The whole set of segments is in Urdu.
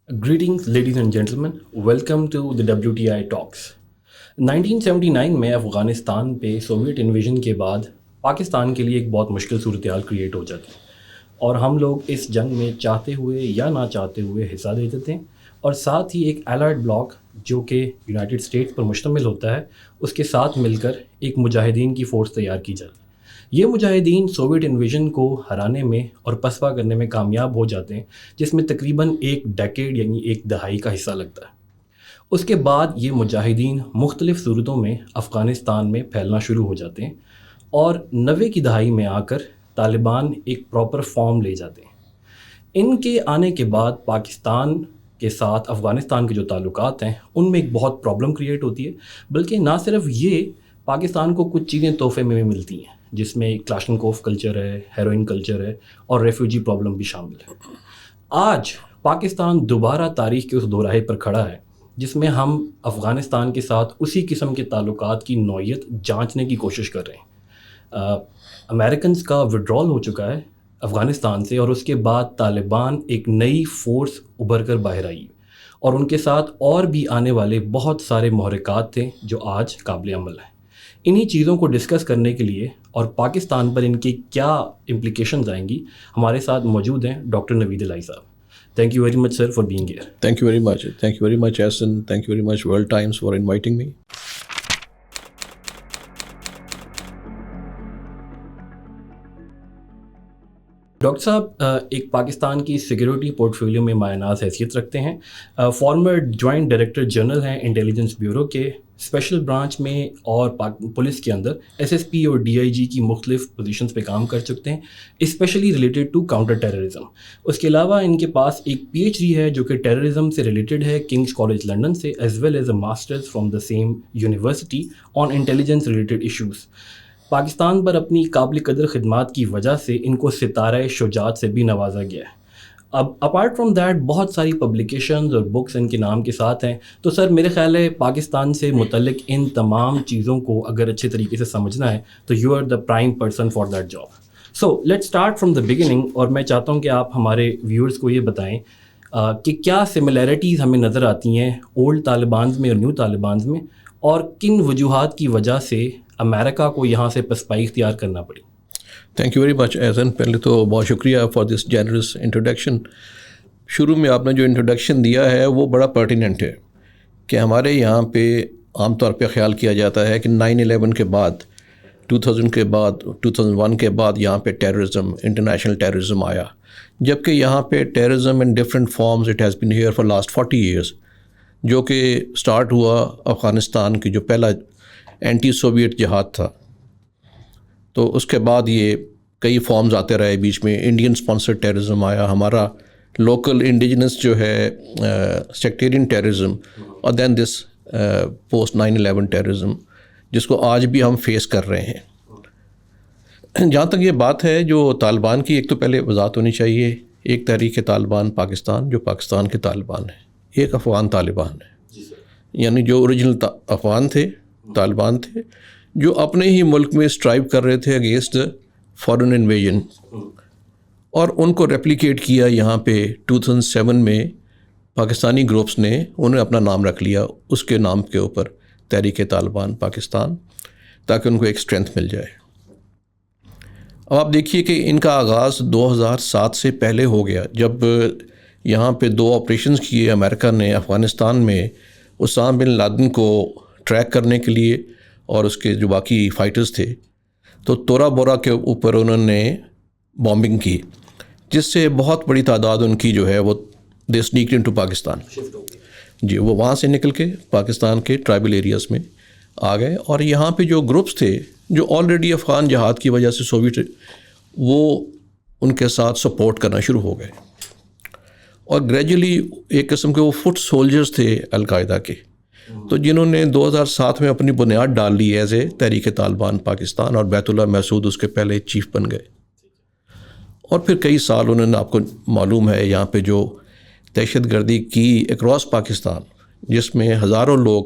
Greetings, ladies and gentlemen. Welcome to the WTI Talks. 1979 میں افغانستان پہ سوویٹ انویژن کے بعد پاکستان کے لیے ایک بہت مشکل صورتحال کریٹ ہو جاتی ہے اور ہم لوگ اس جنگ میں چاہتے ہوئے یا نہ چاہتے ہوئے حصہ لے لیتے ہیں، اور ساتھ ہی ایک الائڈ بلاک جو کہ یونائٹڈ اسٹیٹس پر مشتمل ہوتا ہے اس کے ساتھ مل کر ایک مجاہدین کی فورس تیار کی جاتی ہے۔ یہ مجاہدین سوویٹ انویژن کو ہرانے میں اور پسپا کرنے میں کامیاب ہو جاتے ہیں، جس میں تقریباً ایک ڈیکیڈ یعنی ایک دہائی کا حصہ لگتا ہے۔ اس کے بعد یہ مجاہدین مختلف صورتوں میں افغانستان میں پھیلنا شروع ہو جاتے ہیں اور 90 کی دہائی میں آ کر طالبان ایک پراپر فارم لے جاتے ہیں۔ ان کے آنے کے بعد پاکستان کے ساتھ افغانستان کے جو تعلقات ہیں ان میں ایک بہت پرابلم کریٹ ہوتی ہے، بلکہ نہ صرف یہ، پاکستان کو کچھ چیزیں تحفے میں بھی ملتی ہیں جس میں کلاشنکوف کلچر ہے، ہیروئن کلچر ہے اور ریفیوجی پرابلم بھی شامل ہے۔ آج پاکستان دوبارہ تاریخ کے اس دوراہے پر کھڑا ہے جس میں ہم افغانستان کے ساتھ اسی قسم کے تعلقات کی نوعیت جانچنے کی کوشش کر رہے ہیں۔ امریکنز کا وڈرال ہو چکا ہے افغانستان سے، اور اس کے بعد طالبان ایک نئی فورس ابھر کر باہر آئی اور ان کے ساتھ اور بھی آنے والے بہت سارے محرکات تھے جو آج قابل عمل ہیں۔ انہی چیزوں کو ڈسکس کرنے کے لیے اور پاکستان پر ان کی کیا امپلیکیشنز آئیں گی، ہمارے ساتھ موجود ہیں ڈاکٹر نوید الہی صاحب۔ Thank you very much, sir, for being here. Thank you very much. Thank you very much, Asan. Thank you very much, World Times, for inviting me. Doctor صاحب ایک پاکستان کی سیکیورٹی پورٹ فولیو میں مایہ ناز حیثیت رکھتے ہیں، فارمر جوائنٹ ڈائریکٹر جنرل ہیں انٹیلیجنس بیورو کے، اسپیشل برانچ میں اور پولیس کے اندر ایس ایس پی اور ڈی آئی جی کی مختلف پوزیشنز پہ کام کر چکتے ہیں، especially related to counter terrorism. اس کے علاوہ ان کے پاس ایک پی ایچ ڈی ہے جو کہ ٹیررزم سے ریلیٹڈ ہے کنگس کالج لنڈن سے، as well as a masters from the same university on intelligence related issues. Pakistan پر اپنی قابل قدر خدمات کی وجہ سے ان کو ستارہ شجاعت سے بھی نوازا گیا ہے۔ اب اپارٹ فرام دیٹ بہت ساری پبلیکیشنز اور بکس ان کے نام کے ساتھ ہیں، تو سر میرے خیال ہے پاکستان سے متعلق ان تمام چیزوں کو اگر اچھے طریقے سے سمجھنا ہے تو you are the prime person for that job. So let start from the beginning, اور میں چاہتا ہوں کہ آپ ہمارے ویورز کو یہ بتائیں کہ کیا سملیرٹیز ہمیں نظر آتی ہیں اولڈ طالبانز میں اور نیو طالبانز میں، اور کن وجوہات کی وجہ سے امریکہ کو یہاں سے پسپائی اختیار کرنا پڑی۔ تھینک یو ویری مچ ایزن، پہلے تو بہت شکریہ فار دس جینرس انٹروڈکشن۔ شروع میں آپ نے جو انٹروڈکشن دیا ہے وہ بڑا پرٹیننٹ ہے کہ ہمارے یہاں پہ عام طور پہ خیال کیا جاتا ہے کہ 9/11 کے بعد 2000 کے بعد 2001 کے بعد یہاں پہ ٹیررزم، انٹرنیشنل ٹیررزم آیا، جبکہ یہاں پہ terrorism in different forms it has been here for last 40 years, جو کہ اسٹارٹ ہوا افغانستان کی جو پہلا اینٹی سوویٹ جہاد تھا، تو اس کے بعد یہ کئی فارمز آتے رہے، بیچ میں انڈین اسپانسر ٹیررزم آیا، ہمارا لوکل انڈیجنس جو ہے سیکٹیرین ٹیررزم، اور دین دس پوسٹ 9/11 ٹیررزم جس کو آج بھی ہم فیس کر رہے ہیں۔ جہاں تک یہ بات ہے جو طالبان کی، ایک تو پہلے وضاحت ہونی چاہیے، ایک تحریک طالبان پاکستان جو پاکستان کے طالبان ہیں، ایک افغان طالبان ہے، یعنی جو اوریجنل افغان تھے، طالبان تھے، جو اپنے ہی ملک میں اسٹرائیو کر رہے تھے اگینسٹ فارن انویژن، اور ان کو ریپلیکیٹ کیا یہاں پہ 2007 میں پاکستانی گروپس نے انہیں اپنا نام رکھ لیا، اس کے نام کے اوپر تحریک طالبان پاکستان، تاکہ ان کو ایک اسٹرینتھ مل جائے۔ اب آپ دیکھیے کہ ان کا آغاز 2007 سے پہلے ہو گیا، جب یہاں پہ 2 آپریشنز کیے امریکہ نے افغانستان میں اسامہ بن لادن کو ٹریک کرنے کے لیے، اور اس کے جو باقی فائٹرز تھے، تو تورا بورا کے اوپر انہوں نے بامبنگ کی، جس سے بہت بڑی تعداد ان کی جو ہے وہ دے اسنیکڈ انٹو پاکستان، جی وہ وہاں سے نکل کے پاکستان کے ٹرائبل ایریاز میں آ گئے، اور یہاں پہ جو گروپس تھے جو آلریڈی افغان جہاد کی وجہ سے سوویٹ، وہ ان کے ساتھ سپورٹ کرنا شروع ہو گئے، اور گریجولی ایک قسم کے وہ فٹ سولجرز تھے القاعدہ کے، تو جنہوں نے 2007 میں اپنی بنیاد ڈال لی ایز اے تحریک طالبان پاکستان، اور بیت اللہ محسود اس کے پہلے چیف بن گئے، اور پھر کئی سال انہوں نے، آپ کو معلوم ہے یہاں پہ جو دہشت گردی کی اکراس پاکستان، جس میں ہزاروں لوگ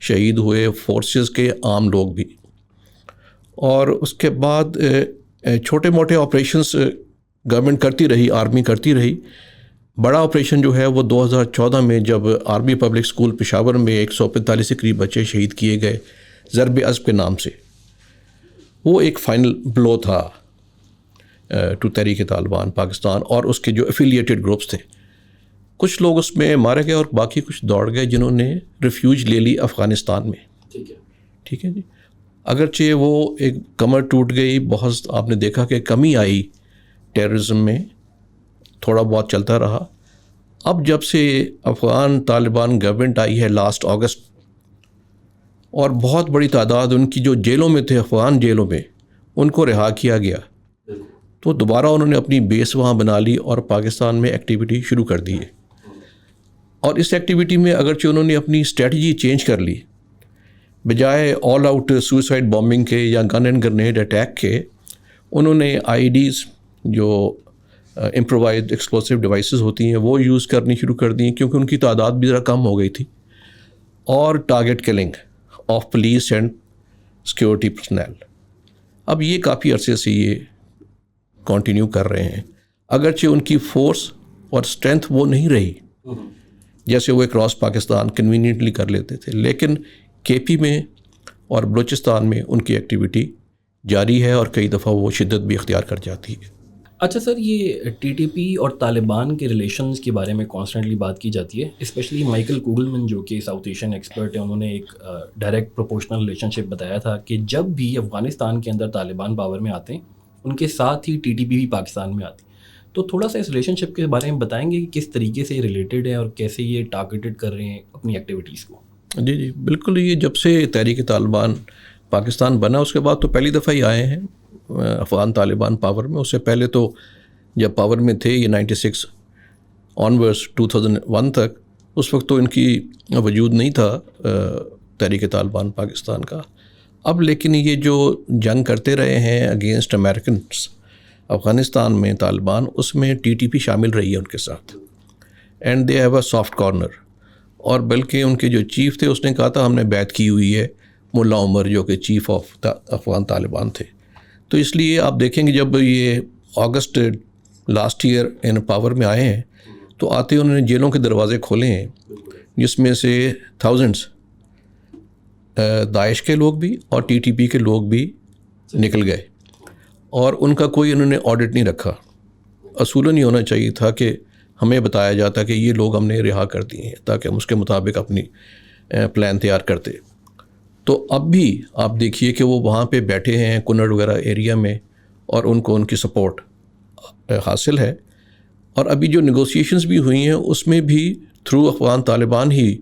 شہید ہوئے، فورسز کے عام لوگ بھی، اور اس کے بعد چھوٹے موٹے آپریشنز گورنمنٹ کرتی رہی، آرمی کرتی رہی، بڑا آپریشن جو ہے وہ 2014 میں جب آرمی پبلک اسکول پشاور میں 145 کے قریب بچے شہید کیے گئے ضرب عصب کے نام سے، وہ ایک فائنل بلو تھا ٹو تحریک طالبان پاکستان اور اس کے جو ایفیلیٹڈ گروپس تھے. کچھ لوگ اس میں مارے گئے اور باقی کچھ دوڑ گئے جنہوں نے ریفیوج لے لی افغانستان میں. ٹھیک ہے جی. اگرچہ وہ ایک کمر ٹوٹ گئی، بہت آپ نے دیکھا کہ کمی آئی ٹیررزم میں، تھوڑا بہت چلتا رہا. اب جب سے افغان طالبان گورنمنٹ آئی ہے لاسٹ اگست، اور بہت بڑی تعداد ان کی جو جیلوں میں تھے، افغان جیلوں میں، ان کو رہا کیا گیا، تو دوبارہ انہوں نے اپنی بیس وہاں بنا لی اور پاکستان میں ایکٹیویٹی شروع کر دی ہے. اور اس ایکٹیویٹی میں اگرچہ انہوں نے اپنی اسٹریٹجی چینج کر لی، بجائے آل آؤٹ سوئسائڈ بامبنگ کے یا گن اینڈ گرنیڈ اٹیک کے، انہوں نے آئی ڈیز جو امپرووائزڈ ایکسپلوسیو ڈیوائسز ہوتی ہیں وہ یوز کرنی شروع کر دی ہیں، کیونکہ ان کی تعداد بھی ذرا کم ہو گئی تھی. اور target killing of police and security personnel, اب یہ کافی عرصے سے یہ کنٹینیو کر رہے ہیں. اگرچہ ان کی فورس اور اسٹرینتھ وہ نہیں رہی جیسے وہ اکراس پاکستان کنوینئنٹلی کر لیتے تھے، لیکن کے پی میں اور بلوچستان میں ان کی ایکٹیویٹی جاری ہے اور کئی دفعہ وہ شدت بھی اختیار کر جاتی ہے. اچھا سر، یہ ٹی ٹی پی اور طالبان کے ریلیشنز کے بارے میں کانسٹنٹلی بات کی جاتی ہے، اسپیشلی مائیکل کوگلمن جو کہ ساؤتھ ایشین ایکسپرٹ ہیں، انہوں نے ایک ڈائریکٹ پروپورشنل ریلیشن شپ بتایا تھا کہ جب بھی افغانستان کے اندر طالبان پاور میں آتے ہیں ان کے ساتھ ہی ٹی ٹی پی بھی پاکستان میں آتی. تو تھوڑا سا اس ریلیشن شپ کے بارے میں بتائیں گے کہ کس طریقے سے ریلیٹڈ ہے اور کیسے یہ ٹارگیٹڈ کر رہے ہیں اپنی ایکٹیویٹیز کو؟ جی جی بالکل. یہ جب سے تحریک طالبان پاکستان بنا اس کے بعد تو پہلی دفعہ ہی آئے ہیں افغان طالبان پاور میں. اس سے پہلے تو جب پاور میں تھے یہ 96 آنورس 2001 تک، اس وقت تو ان کی وجود نہیں تھا تحریک طالبان پاکستان کا. اب لیکن یہ جو جنگ کرتے رہے ہیں اگینسٹ امریکنس افغانستان میں طالبان، اس میں ٹی ٹی پی شامل رہی ہے ان کے ساتھ، and they have a soft corner. اور بلکہ ان کے جو چیف تھے اس نے کہا تھا ہم نے بیعت کی ہوئی ہے ملا عمر جو کہ چیف آف افغان طالبان تھے. تو اس لیے آپ دیکھیں گے جب یہ اگست لاسٹ ایئر ان پاور میں آئے ہیں تو آتے انہوں نے جیلوں کے دروازے کھولے ہیں، جس میں سے تھاؤزنڈس داعش کے لوگ بھی اور ٹی ٹی پی کے لوگ بھی نکل گئے، اور ان کا کوئی انہوں نے آڈٹ نہیں رکھا. اصولاً یہ ہونا چاہیے تھا کہ ہمیں بتایا جاتا کہ یہ لوگ ہم نے رہا کر دیے ہیں تاکہ ہم اس کے مطابق اپنی پلان تیار کرتے. تو اب بھی آپ دیکھیے کہ وہ وہاں پہ بیٹھے ہیں کنڑ وغیرہ ایریا میں، اور ان کو ان کی سپورٹ حاصل ہے. اور ابھی جو نیگوسیشنز بھی ہوئی ہیں اس میں بھی تھرو افغان طالبان ہی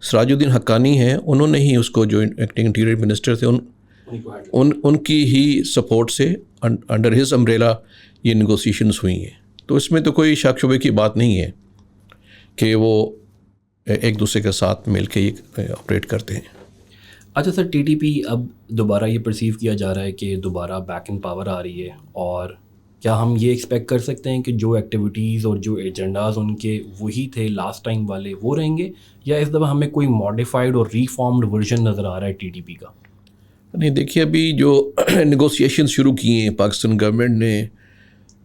سراج الدین حقانی ہیں، انہوں نے ہی اس کو جو ایکٹنگ انٹیریئر منسٹر تھے ان کی ہی سپورٹ سے انڈر ہز امبریلا یہ نیگوسیشنز ہوئی ہیں. تو اس میں تو کوئی شک شبے کی بات نہیں ہے کہ وہ ایک دوسرے کے ساتھ مل کے یہ آپریٹ کرتے ہیں. اچھا سر، ٹی ٹی پی اب دوبارہ یہ پرسیو کیا جا رہا ہے کہ دوبارہ بیک ان پاور آ رہی ہے، اور کیا ہم یہ ایکسپیکٹ کر سکتے ہیں کہ جو ایکٹیویٹیز اور جو ایجنڈاز ان کے وہی تھے لاسٹ ٹائم والے وہ رہیں گے، یا اس دفعہ ہمیں کوئی ماڈیفائڈ اور ریفارمڈ ورژن نظر آ رہا ہے ٹی ٹی پی کا؟ نہیں دیکھیے، ابھی جو نیگوسیشن شروع کی ہیں پاکستان گورنمنٹ نے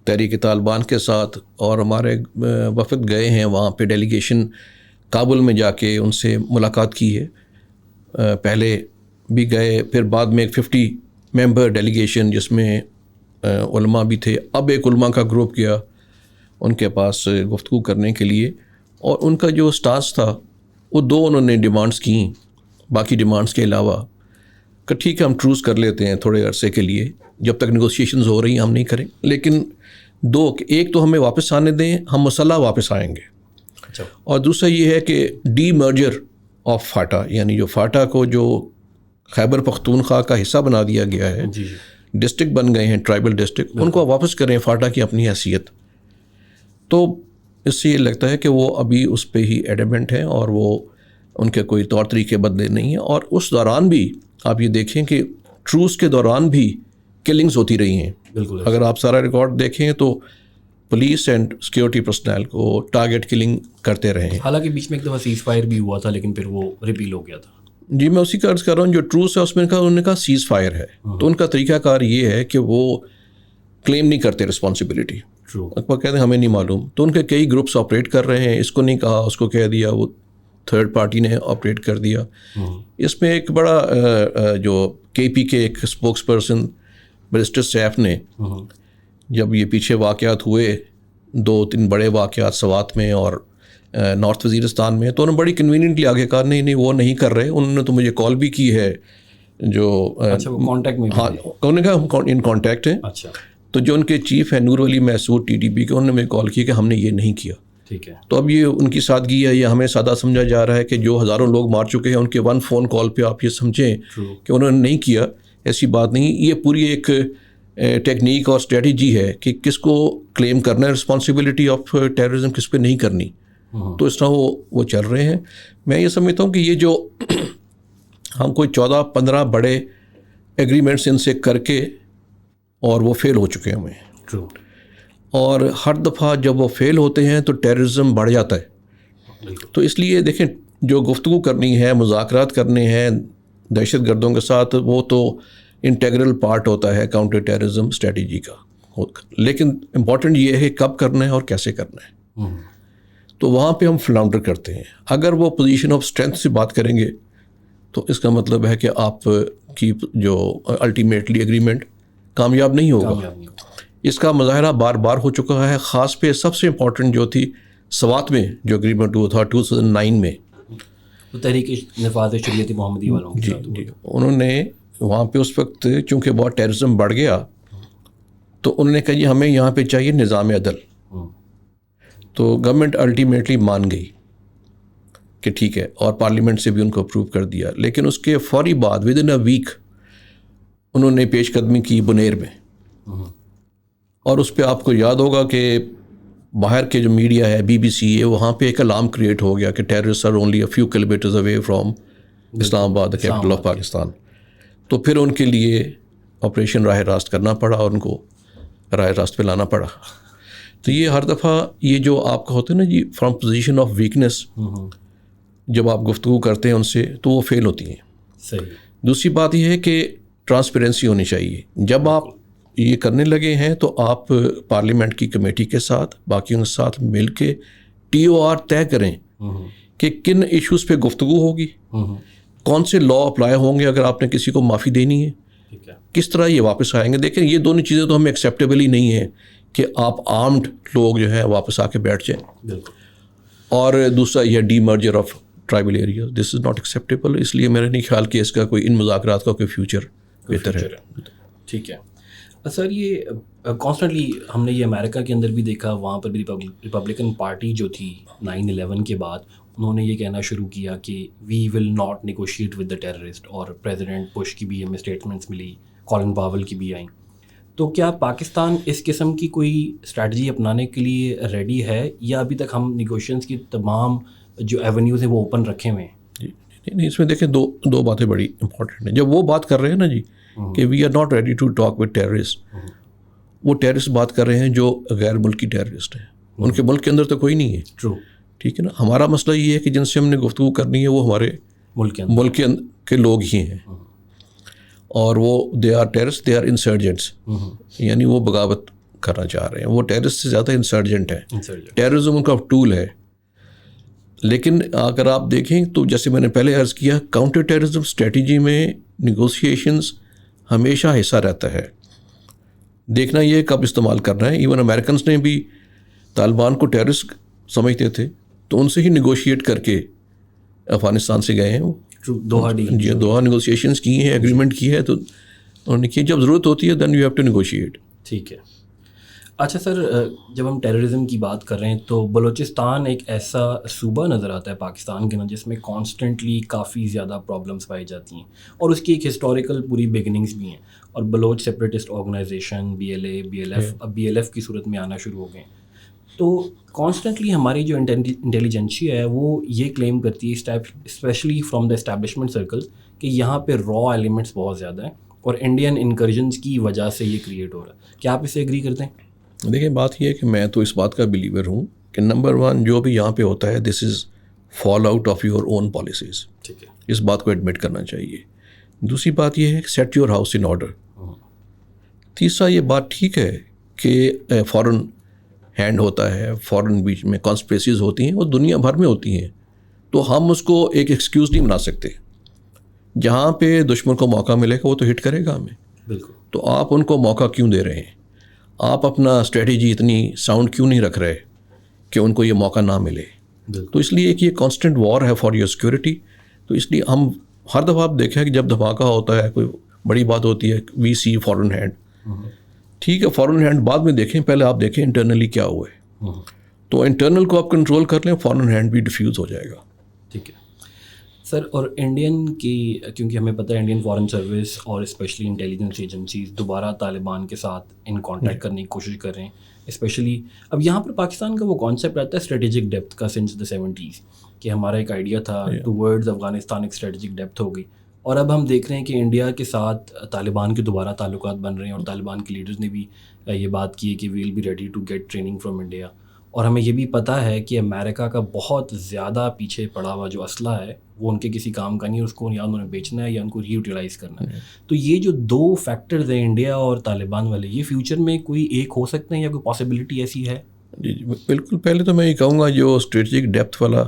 تحریک طالبان کے ساتھ، اور ہمارے وفد گئے ہیں وہاں پہ، ڈیلیگیشن کابل میں جا کے ان سے ملاقات کی ہے. پہلے بھی گئے، پھر بعد میں ایک 50 ممبر ڈیلیگیشن جس میں علماء بھی تھے، اب ایک علماء کا گروپ گیا ان کے پاس گفتگو کرنے کے لیے. اور ان کا جو سٹانس تھا وہ دو انہوں نے ڈیمانڈز کیں، باقی ڈیمانڈز کے علاوہ، کہ ٹھیک ہے ہم ٹروز کر لیتے ہیں تھوڑے عرصے کے لیے، جب تک نیگوسیشنز ہو رہی ہیں ہم نہیں کریں، لیکن دو، ایک تو ہمیں واپس آنے دیں، ہم مسلح واپس آئیں گے. اچھا. اور دوسرا یہ ہے کہ ڈی مرجر آف فاٹا، یعنی جو فاٹا کو جو خیبر پختونخوا کا حصہ بنا دیا گیا ہے، ڈسٹرکٹ بن گئے ہیں ٹرائبل ڈسٹرکٹ، ان کو واپس کریں فاٹا کی اپنی حیثیت. تو اس سے یہ لگتا ہے کہ وہ ابھی اس پہ ہی ایڈمنٹ ہیں اور وہ ان کے کوئی طور طریقے بدلے نہیں ہیں. اور اس دوران بھی آپ یہ دیکھیں کہ ٹروس کے دوران بھی کلنگز ہوتی رہی ہیں. بالکل، اگر آپ سارا ریکارڈ دیکھیں تو پولیس اینڈ سیکورٹی پرسنل کو ٹارگٹ کلنگ کرتے رہے ہیں. حالانکہ بیچ میں ایک دفعہ سیز فائر بھی ہوا تھا لیکن پھر وہ ریپیل ہو گیا تھا. جی میں اسی کا عرض کر رہا ہوں، جو ٹروس ہے اس میں انہوں نے کہا سیز فائر ہے. تو ان کا طریقہ کار یہ ہے کہ وہ کلیم نہیں کرتے رسپانسبلٹی. ٹرو. وہ کہتے ہیں ہمیں نہیں معلوم. تو ان کے کئی گروپس آپریٹ کر رہے ہیں. اس کو نہیں کہا, اس کو کہہ دیا, وہ تھرڈ پارٹی نے آپریٹ کر دیا. اس میں ایک بڑا جو کے پی کے ایک اسپوکس پرسن بیرسٹر سیف نے جب یہ پیچھے واقعات ہوئے 2-3 بڑے واقعات سوات میں اور نارتھ وزیرستان میں, تو انہوں نے بڑی کنوینئنٹلی آگے کہا نہیں وہ نہیں کر رہے. انہوں نے تو مجھے کال بھی کی ہے جو کانٹیکٹ میں, ہاں انہوں نے کہا ہم ان کانٹیکٹ ہیں. اچھا. تو جو ان کے چیف ہیں نور ولی محسود ٹی ٹی پی کے, انہوں نے مجھے کال کی کہ ہم نے یہ نہیں کیا. ٹھیک ہے. تو اب یہ ان کی سادگی ہے, یہ ہمیں سادہ سمجھا جا رہا ہے کہ جو ہزاروں لوگ مار چکے ہیں ان کے 1 فون کال پہ آپ یہ سمجھیں کہ انہوں نے نہیں کیا. ایسی بات نہیں. یہ پوری ایک ٹیکنیک اور اسٹریٹجی ہے کہ کس کو کلیم کرنا ہے رسپانسبلٹی آف ٹیررزم, کس پہ نہیں کرنی. تو اس طرح وہ چل رہے ہیں. میں یہ سمجھتا ہوں کہ یہ جو ہم کوئی 14-15 بڑے ایگریمنٹس ان سے کر کے اور وہ فیل ہو چکے ہیں ہمیں. ٹرو. اور ہر دفعہ جب وہ فیل ہوتے ہیں تو ٹیررزم بڑھ جاتا ہے. تو اس لیے دیکھیں جو گفتگو کرنی ہے, مذاکرات کرنے ہیں دہشت گردوں کے ساتھ, وہ تو انٹیگرل پارٹ ہوتا ہے کاؤنٹر ٹیررزم اسٹریٹجی کا. لیکن امپورٹنٹ یہ ہے کہ کب کرنا ہے اور کیسے کرنا ہے. تو وہاں پہ ہم فلاؤنڈر کرتے ہیں. اگر وہ پوزیشن آف اسٹرینتھ سے بات کریں گے تو اس کا مطلب ہے کہ آپ کی جو الٹیمیٹلی ایگریمنٹ کامیاب نہیں ہوگا. اس کا مظاہرہ بار بار ہو چکا ہے. خاص پہ سب سے امپورٹنٹ جو تھی سوات میں جو اگریمنٹ ہوا تھا 2009 میں, تحریک نفاذ شریعت محمدی والوں کے ساتھ. جی انہوں نے وہاں پہ اس وقت چونکہ بہت ٹیررزم بڑھ گیا تو انہوں نے کہا جی ہمیں یہاں پہ چاہیے نظام عدل. تو گورنمنٹ الٹیمیٹلی مان گئی کہ ٹھیک ہے, اور پارلیمنٹ سے بھی ان کو اپروو کر دیا. لیکن اس کے فوری بعد ود ان اے ویک انہوں نے پیش قدمی کی بنیر میں. اور اس پہ آپ کو یاد ہوگا کہ باہر کے جو میڈیا ہے بی بی سی ہے, وہاں پہ ایک الارم کریٹ ہو گیا کہ terrorist are only a few kilometres away from Islamabad the capital of Pakistan. تو پھر ان کے لیے آپریشن راہ راست کرنا پڑا اور ان کو راہ راست پہ لانا پڑا. تو یہ ہر دفعہ یہ جو آپ کا ہوتا ہے نا جی فرام پوزیشن آف ویکنیس, جب آپ گفتگو کرتے ہیں ان سے تو وہ فیل ہوتی ہیں. صحیح. دوسری بات یہ ہے کہ ٹرانسپیرنسی ہونی چاہیے. جب آپ یہ کرنے لگے ہیں تو آپ پارلیمنٹ کی کمیٹی کے ساتھ باقیوں کے ساتھ مل کے TOR طے کریں کہ کن ایشوز پہ گفتگو ہوگی, کون سے لا اپلائی ہوں گے اگر آپ نے کسی کو معافی دینی ہے, کس طرح یہ واپس آئیں گے. دیکھیں یہ دونوں چیزیں تو ہمیں ایکسیپٹیبل ہی نہیں ہیں کہ آپ آرمڈ لوگ جو ہیں واپس آ کے بیٹھ جائیں. اور دوسرا یہ demerger of tribal areas, this is not acceptable. اس لیے میرا نہیں خیال کہ اس کا کوئی ان مذاکرات کا کوئی فیوچر بہتر ہے. ٹھیک ہے سر. یہ کانسٹنٹلی ہم نے یہ امریکہ کے اندر بھی دیکھا, وہاں پر بھی ریپبلکن پارٹی جو تھی 9/11 کے بعد انہوں نے یہ کہنا شروع کیا کہ we will not negotiate with the terrorist, اور پریزیڈنٹ بش کی بھی ہمیں اسٹیٹمنٹس ملی, کالن پاول کی بھی آئیں. تو کیا پاکستان اس قسم کی کوئی اسٹریٹجی اپنانے کے لیے ریڈی ہے, یا ابھی تک ہم نیگوشیشنس کی تمام جو ایونیوز ہیں وہ اوپن رکھے ہوئے ہیں؟ نہیں, اس میں دیکھیں دو باتیں بڑی امپورٹنٹ ہیں. جب وہ بات کر رہے ہیں نا جی کہ we are not ready to talk with terrorist, وہ ٹیررسٹ بات کر رہے ہیں جو غیر ملکی ٹیررسٹ ہیں. ان کے ملک کے اندر تو کوئی نہیں ہے. ٹرو. ٹھیک ہے نا. ہمارا مسئلہ یہ ہے کہ جن سے ہم نے گفتگو کرنی ہے وہ ہمارے ملک کے لوگ ہی ہیں, اور وہ they are terrorist, they are insurgents, یعنی وہ بغاوت کرنا چاہ رہے ہیں. وہ ٹیررسٹ سے زیادہ انسرجنٹ ہیں. ٹیررزم ان کا ٹول ہے. لیکن اگر آپ دیکھیں تو جیسے میں نے پہلے عرض کیا, کاؤنٹر ٹیررزم اسٹریٹجی میں نیگوسیشنز ہمیشہ حصہ رہتا ہے. دیکھنا یہ کب استعمال کرنا ہے. ایون امریکنس نے بھی طالبان کو ٹیررسٹ سمجھتے تھے تو ان سے ہی نیگوشیٹ کر کے افغانستان سے گئے ہیں. وہ دوحہ نیگوسیشنز کی ہیں, ایگریمنٹ کی ہے, تو انہوں نے کیا جب ضرورت ہوتی ہے then you have to negotiate. ٹھیک ہے. اچھا سر, جب ہم ٹیررزم کی بات کر رہے ہیں تو بلوچستان ایک ایسا صوبہ نظر آتا ہے پاکستان کے نا جس میں کانسٹنٹلی کافی زیادہ پرابلمس پائی جاتی ہیں, اور اس کی ایک ہسٹوریکل پوری بگننگس بھی ہیں. اور Baloch separatist organisation BLA BLF اب BLF کی صورت میں آنا شروع ہو گئے. تو کانسٹنٹلی ہماری جو انٹیلیجنشیا ہے وہ یہ کلیم کرتی ہے especially from the establishment circle کہ یہاں پہ را ایلیمنٹس بہت زیادہ ہیں اور انڈین انکرجنس کی وجہ سے یہ کریٹ ہو رہا ہے. کیا آپ اس سے ایگری کرتے ہیں؟ دیکھیں بات یہ ہے کہ میں تو اس بات کا بلیور ہوں کہ نمبر 1 جو بھی یہاں پہ ہوتا ہے this is fallout of your own policies. ٹھیک ہے. اس بات کو ایڈمٹ کرنا چاہیے. دوسری بات یہ ہے کہ set your house in order. تیسرا یہ بات ٹھیک ہے کہ فورن ہینڈ ہوتا ہے, فورن بیچ میں کانسپریسیز ہوتی ہیں, وہ دنیا بھر میں ہوتی ہیں. تو ہم اس کو ایک ایکسکیوز نہیں بنا سکتے. جہاں پہ دشمن کو موقع ملے گا وہ تو ہٹ کرے گا ہمیں. بالکل. تو آپ ان کو موقع کیوں دے رہے ہیں؟ آپ اپنا اسٹریٹجی اتنی ساؤنڈ کیوں نہیں رکھ رہے کہ ان کو یہ موقع نہ ملے؟ تو اس لیے کہ یہ کانسٹنٹ وار ہے فار یور سیکورٹی. تو اس لیے ہم ہر دفعہ آپ دیکھیں کہ جب دھماکہ ہوتا ہے, کوئی بڑی بات ہوتی ہے, وی سی فورن ہینڈ. ٹھیک ہے, فورن ہینڈ بعد میں دیکھیں, پہلے آپ دیکھیں انٹرنلی کیا ہوا ہے. تو انٹرنل کو آپ کنٹرول کر لیں, فورن ہینڈ بھی ڈیفیوز ہو جائے گا. ٹھیک ہے سر. اور انڈین کی, کیونکہ ہمیں پتہ ہے انڈین فارن سروس اور اسپیشلی انٹیلیجنس ایجنسیز دوبارہ طالبان کے ساتھ ان کانٹیکٹ کرنے کی کوشش کر رہے ہیں. اسپیشلی اب یہاں پر پاکستان کا وہ کانسیپٹ آتا ہے اسٹریٹجک ڈیپتھ کا سنس دا 70s, کہ ہمارا ایک آئیڈیا تھا ٹورڈز افغانستان ایک اسٹریٹجک ڈیپتھ ہو گئی. اور اب ہم دیکھ رہے ہیں کہ انڈیا کے ساتھ طالبان کے دوبارہ تعلقات بن رہے ہیں, اور طالبان کے لیڈرز نے بھی یہ بات کی ہے کہ we will be ready to get training from India. اور ہمیں یہ بھی پتہ ہے کہ امریکہ کا بہت زیادہ پیچھے پڑا ہوا جو اسلحہ ہے وہ ان کے کسی کام کا نہیں ہے, اس کو یا انہوں نے بیچنا ہے یا ان کو ری یوٹیلائز کرنا ہے. تو یہ جو دو فیکٹرز ہیں انڈیا اور طالبان والے, یہ فیوچر میں کوئی ایک ہو سکتے ہیں یا کوئی پاسبلٹی ایسی ہے؟ جی بالکل. پہلے تو میں یہ کہوں گا جو اسٹریٹجک ڈیپتھ والا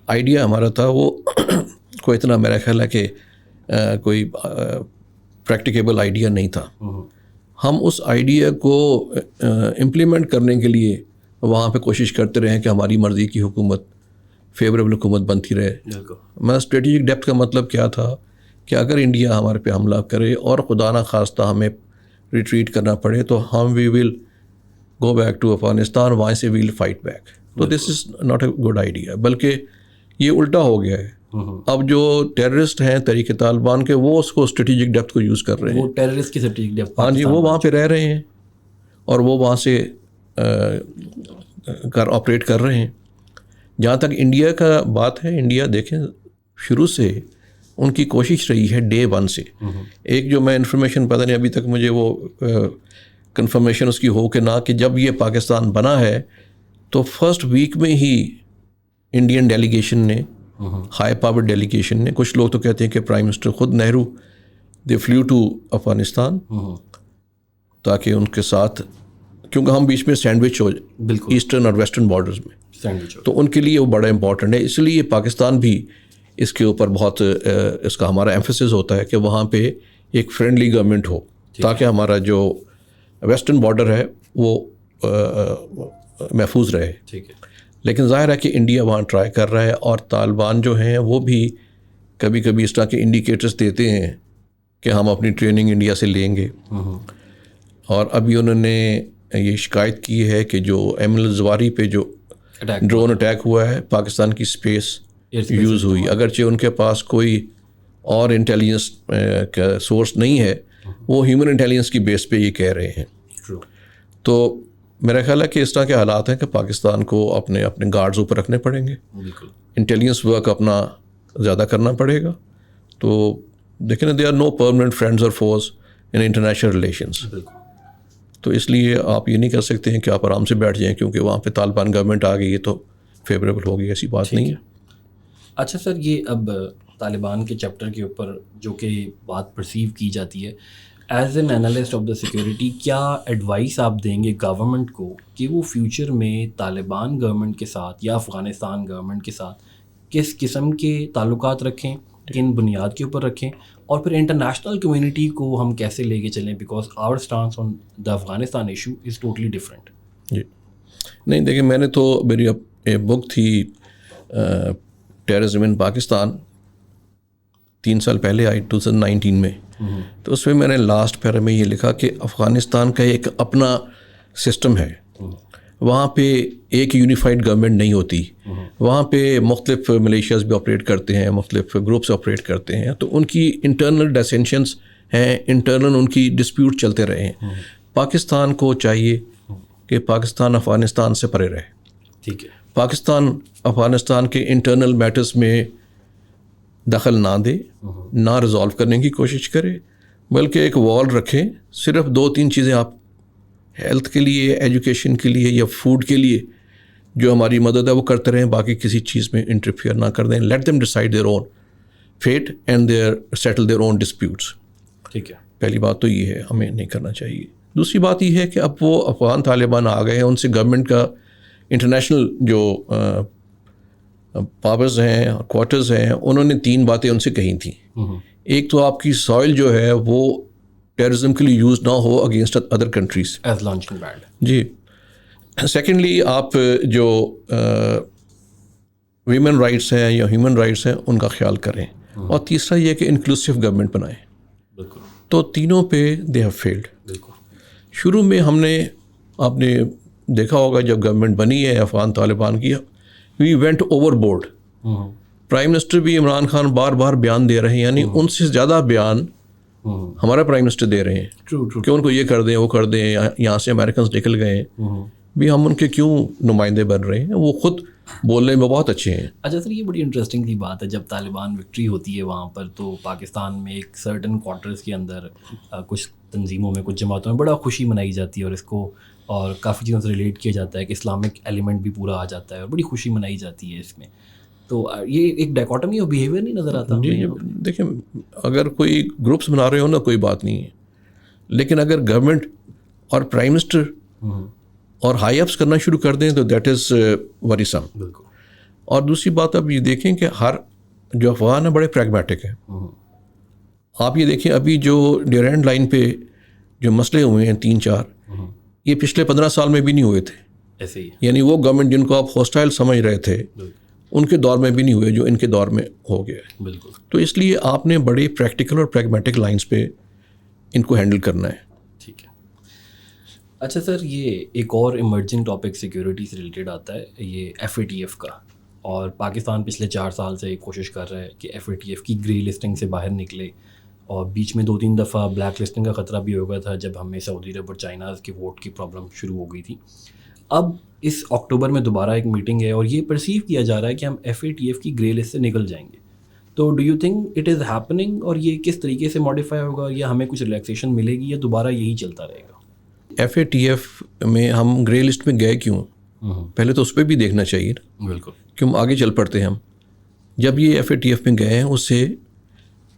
آئیڈیا ہمارا تھا وہ کوئی اتنا میرا خیال ہے کہ کوئی پریکٹیکیبل آئیڈیا نہیں تھا. ہم اس آئیڈیا کو امپلیمنٹ کرنے کے لیے وہاں پہ کوشش کرتے رہے کہ ہماری مرضی کی حکومت, فیوریبل حکومت بنتی رہے. میں اسٹریٹجک ڈیپتھ کا مطلب کیا تھا کہ اگر انڈیا ہمارے پہ حملہ کرے اور خدا نہ خواستہ ہمیں ریٹریٹ کرنا پڑے تو ہم we will go back to Afghanistan, وہاں سے وی ول فائٹ بیک. تو this is not a good idea, بلکہ یہ الٹا ہو گیا ہے. اب جو ٹیررسٹ ہیں تحریک طالبان کے, وہ اس کو اسٹریٹجک ڈیپتھ کو یوز کر رہے ہیں. وہ ٹیررسٹ کی اسٹریٹجک ڈیپتھ, ہاں جی, وہ وہاں پہ رہ رہے ہیں اور وہ وہاں سے آپریٹ کر رہے ہیں. جہاں تک انڈیا کا بات ہے, انڈیا دیکھیں شروع سے ان کی کوشش رہی ہے ڈے ون سے. ایک جو میں انفارمیشن پتہ نہیں ابھی تک مجھے وہ کنفرمیشن اس کی ہو کہ نہ, کہ جب یہ پاکستان بنا ہے تو فرسٹ ویک میں ہی انڈین ڈیلیگیشن نے, ہائی پاور ڈیلیگیشن نے, کچھ لوگ تو کہتے ہیں کہ پرائم منسٹر خود نہرو دے فلیو ٹو افغانستان تاکہ ان کے ساتھ, کیونکہ ہم بیچ میں سینڈوچ ہو ایسٹرن اور ویسٹرن بارڈرز میں, تو ان کے لیے وہ بڑا امپورٹنٹ ہے. اس لیے پاکستان بھی اس کے اوپر بہت اس کا ہمارا ایمفسس ہوتا ہے کہ وہاں پہ ایک فرینڈلی گورنمنٹ ہو تاکہ ہمارا جو ویسٹرن بارڈر ہے وہ محفوظ رہے. لیکن ظاہر ہے کہ انڈیا وہاں ٹرائی کر رہا ہے, اور طالبان جو ہیں وہ بھی کبھی کبھی اس طرح کے انڈیکیٹرز دیتے ہیں کہ ہم اپنی ٹریننگ انڈیا سے لیں گے. اور ابھی انہوں نے یہ شکایت کی ہے کہ جو ایمل الزواری پہ جو ڈرون اٹیک ہوا ہے, پاکستان کی اسپیس یوز ہوئی, اگرچہ ان کے پاس کوئی اور انٹیلیجنس کا سورس نہیں ہے, وہ ہیومن انٹیلیجنس کی بیس پہ یہ کہہ رہے ہیں. تو میرا خیال ہے کہ اس طرح کے حالات ہیں کہ پاکستان کو اپنے گارڈز اوپر رکھنے پڑیں گے, انٹیلیجنس ورک اپنا زیادہ کرنا پڑے گا. تو دیکھیں نا, they are no permanent friends اور فوز ان انٹرنیشنل ریلیشنس. تو اس لیے آپ یہ نہیں کر سکتے ہیں کہ آپ آرام سے بیٹھ جائیں کیونکہ وہاں پہ طالبان گورنمنٹ آ گئی ہے تو فیوریبل ہوگی, ایسی بات نہیں ہے. اچھا سر, یہ اب طالبان کے چیپٹر کے اوپر جو کہ بات پرسیو کی جاتی ہے, as an analyst of the security, کیا ایڈوائس آپ دیں گے گورنمنٹ کو کہ وہ فیوچر میں طالبان گورنمنٹ کے ساتھ یا افغانستان گورنمنٹ کے ساتھ کس قسم کے تعلقات رکھیں, کن بنیاد کے اوپر رکھیں, اور پھر انٹرنیشنل کمیونٹی کو ہم کیسے لے کے چلیں, because our stance on the Afghanistan issue is totally different. جی نہیں, دیکھیں میں نے تو, میری بک تھی ٹیررزم ان پاکستان, 3 سال پہلے آئی 2019 میں. تو اس میں نے لاسٹ پیرا میں یہ لکھا کہ افغانستان کا ایک اپنا سسٹم ہے, وہاں پہ ایک یونیفائڈ گورنمنٹ نہیں ہوتی, وہاں پہ مختلف ملیشیاز بھی آپریٹ کرتے ہیں, مختلف گروپس آپریٹ کرتے ہیں, تو ان کی انٹرنل ڈسینشنس ہیں, انٹرنل ان کی ڈسپیوٹ چلتے رہے ہیں. پاکستان کو چاہیے کہ پاکستان افغانستان سے پرے رہے. ٹھیک ہے, پاکستان افغانستان کے انٹرنل میٹرز میں دخل نہ دے, نہ ریزالو کرنے کی کوشش کرے, بلکہ ایک وال رکھے. صرف 2-3 چیزیں آپ ہیلتھ کے لیے, ایجوکیشن کے لیے یا فوڈ کے لیے جو ہماری مدد ہے وہ کرتے رہیں, باقی کسی چیز میں انٹرفیئر نہ کر دیں. Let them decide their own fate and their settle their own disputes. ٹھیک ہے, پہلی بات تو یہ ہے, ہمیں نہیں کرنا چاہیے. دوسری بات یہ ہے کہ اب وہ افغان طالبان آ گئے ہیں, ان سے گورنمنٹ کا انٹرنیشنل جو پاورز ہیں اور کوارٹرز ہیں, انہوں نے 3 باتیں ان سے کہی تھیں. ایک تو آپ کی سوائل جو ہے وہ ٹیررزم کے لیے یوز نہ ہو against other countries as launching pad. جی. سیکنڈلی آپ جو ویمن رائٹس ہیں یا ہیومن رائٹس ہیں ان کا خیال کریں. اور تیسرا یہ کہ انکلوسیو گورنمنٹ بنائیں. بالکل. تو تینوں پہ دے ہیو فیلڈ. بالکل. شروع میں آپ نے دیکھا ہوگا جب گورنمنٹ بنی ہے افغان طالبان کی, we went overboard. Prime minister بھی عمران خان بار بار بیان دے رہے ہیں, یعنی ان سے زیادہ بیان ہمارا پرائم منسٹر دے رہے ہیں کہ ان کو یہ کر دیں وہ کر دیں, یہاں سے امریکنز نکل گئے ہیں بھی, ہم ان کے کیوں نمائندے بن رہے ہیں, وہ خود بولنے میں بہت اچھے ہیں. اچھا سر, یہ بڑی انٹرسٹنگ سی بات ہے, جب طالبان وکٹری ہوتی ہے وہاں پر تو پاکستان میں ایک سرٹن کوارٹرز کے اندر کچھ تنظیموں میں کچھ جماعتوں میں بڑا خوشی منائی جاتی ہے, اور اس کو اور کافی چیزوں سے ریلیٹ کیا جاتا ہے کہ اسلامک ایلیمنٹ بھی پورا آ جاتا ہے اور بڑی خوشی منائی جاتی ہے اس میں. تو یہ ایک ڈائکوٹمی اور بیہیویئر نہیں نظر آتا. جی دیکھیں, اگر کوئی گروپس بنا رہے ہو نا کوئی بات نہیں ہے, لیکن اگر گورنمنٹ اور پرائم منسٹر اور ہائی اپس کرنا شروع کر دیں تو دیٹ از وریسم. بالکل. اور دوسری بات اب یہ دیکھیں کہ ہر جو افغان ہیں بڑے پریگمیٹک ہیں. آپ یہ دیکھیں ابھی جو ڈیورینڈ لائن پہ جو مسئلے ہوئے ہیں 3-4, یہ پچھلے 15 سال میں بھی نہیں ہوئے تھے. ایسے ہی, یعنی وہ گورنمنٹ جن کو آپ ہاسٹائل سمجھ رہے تھے ان کے دور میں بھی نہیں ہوئے جو ان کے دور میں ہو گیا. بالکل. تو اس لیے آپ نے بڑے پریکٹیکل اور پریگمیٹک لائنس پہ ان کو ہینڈل کرنا ہے. ٹھیک ہے. اچھا سر, یہ ایک اور ایمرجنگ ٹاپک سیکیورٹی سے ریلیٹڈ آتا ہے, یہ FATF کا. اور پاکستان پچھلے 4 سال سے کوشش کر رہا ہے کہ FATF کی گرے لسٹنگ سے باہر نکلے, اور بیچ میں 2-3 دفعہ بلیک لسٹنگ کا خطرہ بھی ہو گیا تھا جب ہمیں سعودی عرب اور چائنا کے ووٹ کی پرابلم شروع ہو گئی تھی. اب اس اکتوبر میں دوبارہ ایک میٹنگ ہے اور یہ پرسیو کیا جا رہا ہے کہ ہم FATF کی گرے لسٹ سے نکل جائیں گے. تو do you think it is happening, اور یہ کس طریقے سے ماڈیفائی ہوگا, یا ہمیں کچھ ریلیکسیشن ملے گی, یا دوبارہ یہی چلتا رہے گا؟ FATF میں ہم گرے لسٹ میں گئے کیوں, پہلے تو اس پہ بھی دیکھنا چاہیے نا. بالکل. کیوں آگے چل پڑتے ہیں ہم. جب یہ FATF میں گئے ہیں اس سے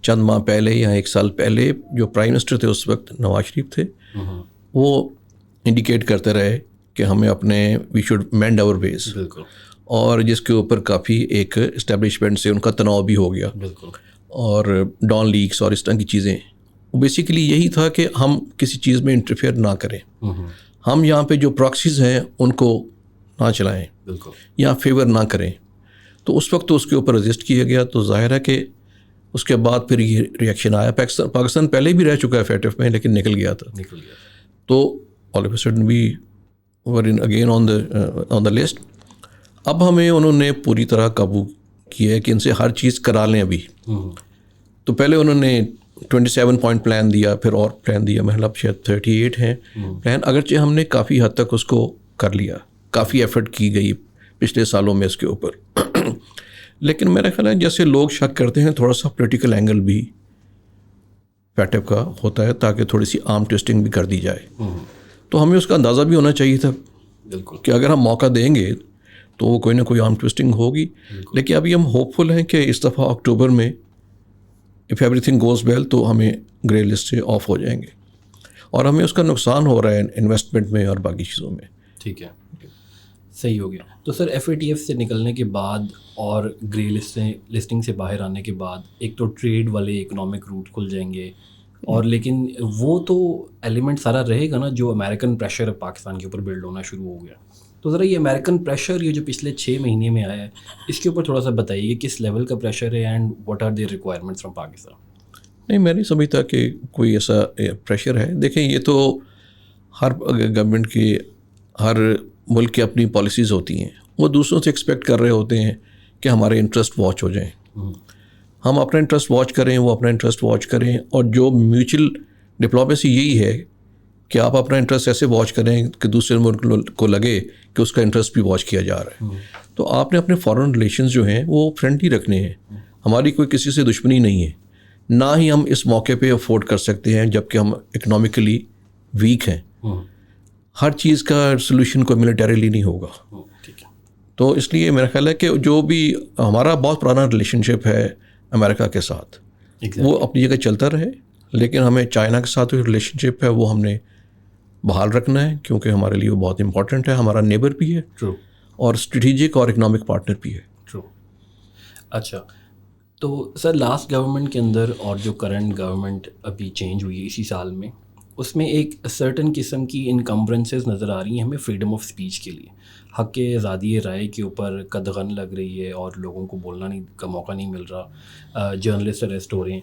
چند ماہ پہلے یا 1 سال پہلے جو پرائم منسٹر تھے اس وقت نواز شریف تھے, وہ انڈیکیٹ کرتے رہے کہ ہمیں اپنے وی شوڈ مینڈ آور ویز. بالکل. اور جس کے اوپر کافی ایک اسٹیبلشمنٹ سے ان کا تناؤ بھی ہو گیا. بالکل. اور ڈان لیکس اور اس طرح کی چیزیں, بیسیکلی یہی تھا کہ ہم کسی چیز میں انٹرفیئر نہ کریں, ہم یہاں پہ جو پراکسیز ہیں ان کو نہ چلائیں, بالکل, یا فیور نہ کریں. تو اس وقت تو اس کے اوپر رجسٹ کیا گیا, تو ظاہر ہے کہ اس کے بعد پھر یہ ریئیکشن آیا. پاکستان پہلے بھی رہ چکا ہے FATF میں, لیکن نکل گیا تھا. تو all of a sudden we were in again on the list. اب ہمیں انہوں نے پوری طرح قابو کیا ہے کہ ان سے ہر چیز کرا لیں ابھی. تو پہلے انہوں نے 27 پوائنٹ پلان دیا, پھر اور پلان دیا, مطلب شاید 38 ہیں پلان, اگرچہ ہم نے کافی حد تک اس کو کر لیا, کافی ایفرٹ کی گئی پچھلے سالوں میں اس کے اوپر. لیکن میرا خیال ہے جیسے لوگ شک کرتے ہیں تھوڑا سا پولیٹیکل اینگل بھی FATF کا ہوتا ہے تاکہ تھوڑی سی آرم ٹویسٹنگ بھی کر دی جائے. تو ہمیں اس کا اندازہ بھی ہونا چاہیے تھا. بالکل, کہ اگر ہم موقع دیں گے تو وہ کوئی نہ کوئی آرم ٹویسٹنگ ہوگی. لیکن ابھی ہم ہوپ فل ہیں کہ اس دفعہ اکتوبر میں if everything goes well تو ہمیں گرے لسٹ سے آف ہو جائیں گے, اور ہمیں اس کا نقصان ہو رہا ہے انویسٹمنٹ میں اور باقی چیزوں میں. ٹھیک ہے, صحیح ہو گیا. تو سر FATF سے نکلنے کے بعد اور گرے لسٹنگ سے باہر آنے کے بعد ایک تو ٹریڈ والے اکنامک روٹ کھل جائیں گے, اور لیکن وہ تو ایلیمنٹ سارا رہے گا نا جو امریکن پریشر پاکستان کے اوپر بلڈ ہونا شروع ہو گیا. تو ذرا یہ امریکن پریشر یہ جو پچھلے 6 مہینے میں آیا ہے اس کے اوپر تھوڑا سا بتائیے, کس لیول کا پریشر ہے and what are their requirements from Pakistan. نہیں, میں نہیں سمجھتا کہ کوئی ایسا پریشر ہے. دیکھیں یہ تو ہر گورنمنٹ کی, ہر ملک کی اپنی پالیسیز ہوتی ہیں. وہ دوسروں سے ایکسپیکٹ کر رہے ہوتے ہیں کہ ہمارے انٹرسٹ واچ ہو جائیں, ہم اپنا انٹرسٹ واچ کریں, وہ اپنا انٹرسٹ واچ کریں. اور جو میوچل ڈپلومیسی یہی ہے کہ آپ اپنا انٹرسٹ ایسے واچ کریں کہ دوسرے ملک کو لگے کہ اس کا انٹرسٹ بھی واچ کیا جا رہا ہے. تو آپ نے اپنے فارن ریلیشنز جو ہیں وہ فرینڈلی رکھنے ہیں. ہماری کوئی کسی سے دشمنی نہیں ہے, نہ ہی ہم اس موقع پہ افورڈ کر سکتے ہیں جب کہ ہم اکنامکلی ویک ہیں. ہر چیز کا سلوشن کوئی ملیٹریلی نہیں ہوگا. تو اس لیے میرا خیال ہے کہ جو بھی ہمارا بہت پرانا ریلیشن شپ ہے امریکہ کے ساتھ وہ اپنی جگہ چلتا رہے, لیکن ہمیں چائنا کے ساتھ جو ریلیشن شپ ہے وہ ہم نے بحال رکھنا ہے کیونکہ ہمارے لیے وہ بہت امپورٹنٹ ہے, ہمارا نیبر بھی ہے ٹرو اور اسٹریٹجک اور اکنامک پارٹنر بھی ہے. ٹرو. اچھا, تو سر لاسٹ گورنمنٹ کے اندر اور جو کرنٹ گورنمنٹ ابھی چینج ہوئی ہے اسی سال میں, اس میں ایک سرٹن قسم کی انکمبرنسز نظر آ رہی ہیں ہمیں فریڈم آف اسپیچ کے لیے. حق آزادی رائے کے اوپر قدغن لگ رہی ہے اور لوگوں کو بولنا کا موقع نہیں مل رہا, جرنلسٹ اریسٹ ہو رہے ہیں.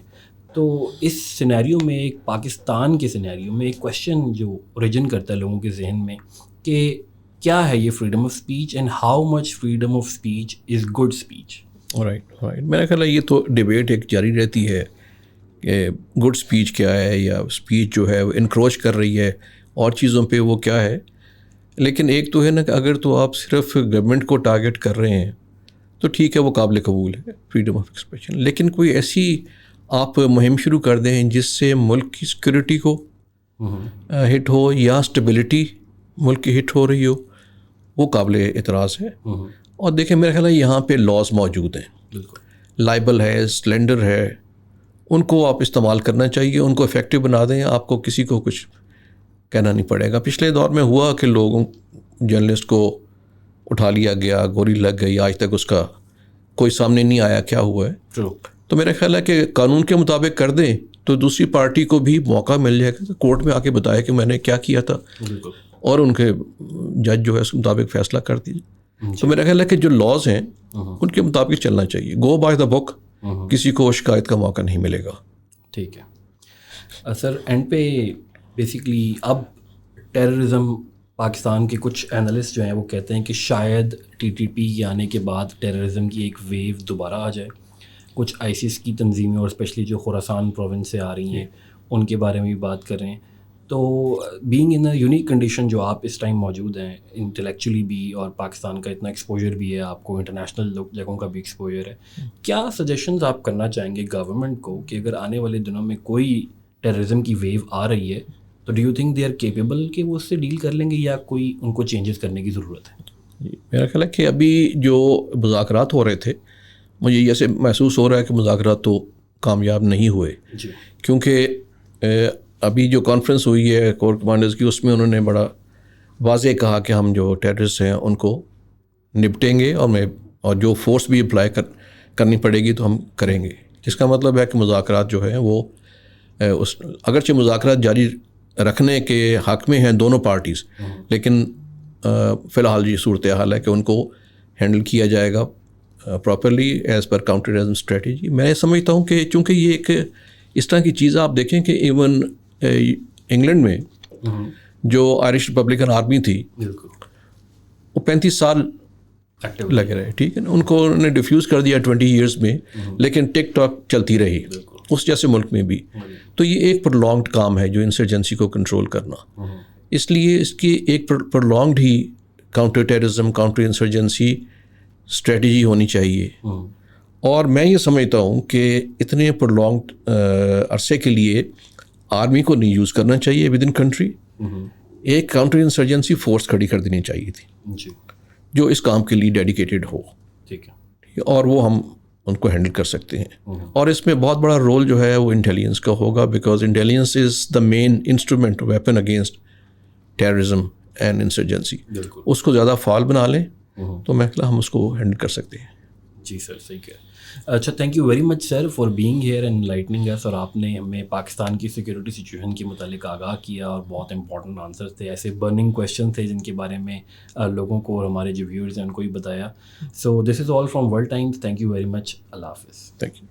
تو اس سینیریو میں, ایک پاکستان کے سینیریو میں, ایک کویشچن جو اوریجن کرتا ہے لوگوں کے ذہن میں کہ کیا ہے یہ freedom of speech and how much freedom of speech is good speech. Right. میرا خیال ہے یہ تو ڈبیٹ ایک جاری رہتی ہے کہ گڈ اسپیچ کیا ہے, یا اسپیچ جو ہے وہ انکروچ کر رہی ہے اور چیزوں پہ وہ کیا ہے. لیکن ایک تو ہے نا کہ اگر تو آپ صرف گورنمنٹ کو ٹارگٹ کر رہے ہیں تو ٹھیک ہے, وہ قابل قبول ہے فریڈم آف ایکسپریشن. لیکن کوئی ایسی آپ مہم شروع کر دیں جس سے ملک کی سیکورٹی کو ہٹ ہو یا اسٹیبلٹی ملک کی ہٹ ہو رہی ہو, وہ قابل اعتراض ہے. اور دیکھیں میرا خیال ہے یہاں پہ لاز موجود ہیں, لائبل ہے, سلینڈر ہے, ان کو آپ استعمال کرنا چاہیے, ان کو افیکٹو بنا دیں, آپ کو کسی کو کچھ کہنا نہیں پڑے گا. پچھلے دور میں ہوا کہ لوگوں جرنلسٹ کو اٹھا لیا گیا, گولی لگ گئی, آج تک اس کا کوئی سامنے نہیں آیا کیا ہوا ہے. تو میرا خیال ہے کہ قانون کے مطابق کر دیں تو دوسری پارٹی کو بھی موقع مل جائے گا کہ کورٹ میں آ کے بتائے کہ میں نے کیا کیا تھا, اور ان کے جج جو ہے اس کے مطابق فیصلہ کر دیجیے. تو میرا خیال ہے کہ جو لاز ہیں ان کے مطابق چلنا چاہیے, گو بائی دا بک, کسی کو شکایت کا موقع نہیں ملے گا. ٹھیک ہے سر. اینڈ پہ بیسکلی اب ٹیررزم, پاکستان کے کچھ اینالسٹ جو ہیں وہ کہتے ہیں کہ شاید TTP کے آنے کے بعد ٹیررزم کی ایک ویو دوبارہ آ جائے. کچھ ISIS کی تنظیمیں اور اسپیشلی جو خراسان پروونس سے آ رہی ہیں ان کے بارے میں بھی بات کر رہے ہیں. تو being in a unique condition جو آپ اس ٹائم موجود ہیں انٹلیکچولی بھی, اور پاکستان کا اتنا ایکسپوجر بھی ہے آپ کو, انٹرنیشنل جگہوں کا بھی ایکسپوجر ہے, کیا سجیشنز آپ کرنا چاہیں گے گورنمنٹ کو کہ اگر آنے والے دنوں میں کوئی ٹیررزم کی ویو آ رہی ہے تو do you think they are capable کہ وہ اس سے ڈیل کر لیں گے, یا کوئی ان کو چینجز کرنے کی ضرورت ہے؟ میرا خیال ہے کہ ابھی جو مذاکرات ہو رہے تھے, مجھے ایسے محسوس ہو رہا ہے کہ مذاکرات تو کامیاب نہیں ہوئے, کیونکہ ابھی جو کانفرنس ہوئی ہے کور کمانڈرز کی, اس میں انہوں نے بڑا واضح کہا کہ ہم جو ٹیررسٹ ہیں ان کو نپٹیں گے, اور جو فورس بھی اپلائی کرنی پڑے گی تو ہم کریں گے. جس کا مطلب ہے کہ مذاکرات جو ہیں وہ اگرچہ مذاکرات جاری رکھنے کے حق میں ہیں دونوں پارٹیز, لیکن فی الحال یہ صورتحال ہے کہ ان کو ہینڈل کیا جائے گا properly as per counter terrorism strategy. میں سمجھتا ہوں کہ چونکہ یہ ایک اس طرح کی چیز آپ دیکھیں کہ ایون انگلینڈ میں جو آئرش ریپبلکن آرمی تھی وہ 35 سال لگے رہے, ٹھیک ہے نا, ان کو انہوں نے ڈیفیوز کر دیا 20 ایئرس میں, لیکن ٹک ٹاک چلتی رہی اس جیسے ملک میں بھی. تو یہ ایک پرولونگڈ کام ہے جو انسرجنسی کو کنٹرول کرنا, اس لیے اس کی ایک پرولونگڈ ہی counter terrorism, counter insurgency strategy ہونی چاہیے. اور میں یہ سمجھتا ہوں کہ اتنے پرولونگڈ عرصے کے لیے آرمی کو نہیں یوز کرنا چاہیے ود ان کنٹری, ایک کاؤنٹر انسرجنسی فورس کھڑی کر دینی چاہیے تھی جو اس کام کے لیے ڈیڈیکیٹڈ ہو, اور وہ ہم ان کو ہینڈل کر سکتے ہیں. اور اس میں بہت بڑا رول جو ہے وہ انٹیلیجنس کا ہوگا, because intelligence is the main instrument weapon against terrorism and insurgency. اس کو زیادہ فعال بنا لیں تو میں ہم اس کو ہینڈل کر سکتے ہیں. جی سر, صحیح کہا. اچھا, thank you very much sir for being here and enlightening us, اور آپ نے ہمیں پاکستان کی سیکورٹی سچویشن کے متعلق آگاہ کیا, اور بہت امپورٹنٹ آنسرز تھے, ایسے برننگ کویشچن تھے جن کے بارے میں لوگوں کو اور ہمارے جو ویورز ہیں ان کو ہی بتایا. So this is all from World Times. Thank you very much. اللہ حافظ. Thank you.